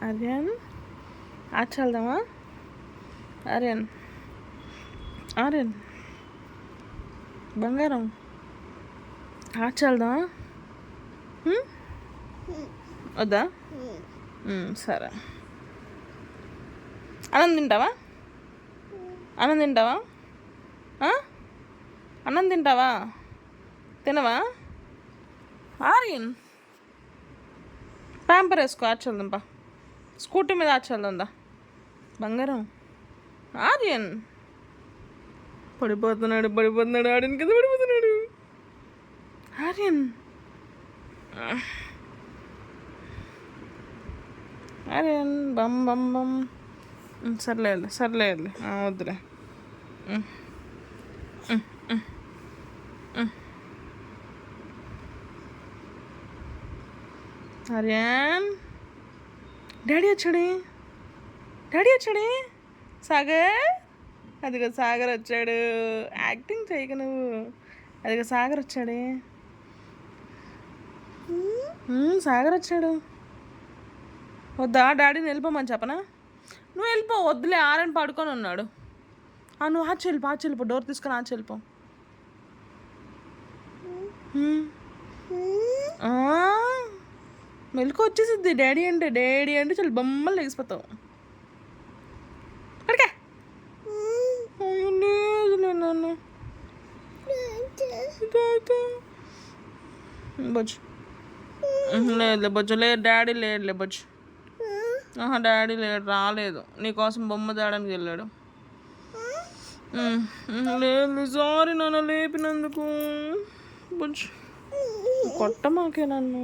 ఆర్యన్ ఆట వెళ్దామా? ఆర్యన్ ఆర్యన్ బంగారం ఆట వెళ్దామా? వద్దా? సరే. అన్నం తింటావా? అన్నం తింటావా? అన్నం తింటావా? తినవా? ఆర్యన్ ప్యాంపర్ వేసుకో, ఆచల్దాంపా. స్కూటీ మీద ఆచల్దా బంగారం. ఆర్యన్ పడిపోతున్నాడు ఆర్యన్ కింద పడిపోతున్నాడు. ఆర్యన్ ఆర్యన్ బమ్ బమ్ బమ్. సర్లే వద్దులే. ఆర్యన్ డాడీ వచ్చాడే. సాగర్, అదిగో సాగర్ వచ్చాడు. యాక్టింగ్ చేయక నువ్వు. అదిగో సాగర్ వచ్చాడే. సాగర్ వచ్చాడు. వద్దా? డాడీని వెళ్ళిపోమని చెప్పనా? నువ్వు వెళ్ళిపో. వద్దులే, ఆర్యన్ పడుకొని ఉన్నాడు. నువ్వు ఆచెళ్ళిపో, డోర్ తీసుకొని ఆచెళ్ళిపో. మెలకు వచ్చేసిద్ది డాడీ అంటే చాలా బొమ్మలు లేచిపోతావు. అడిగా లేదులే నన్ను బొచ్చు. లేదులే బొచ్చు, లేదు డాడీ లేడులే బొచ్చు. డాడీ లేడు, రాలేదు. నీకోసం బొమ్మ తేడానికి వెళ్ళాడు. లేదు, సారీ నాన్న లేపినందుకు. బొచ్చు కొట్టమాకే నన్ను.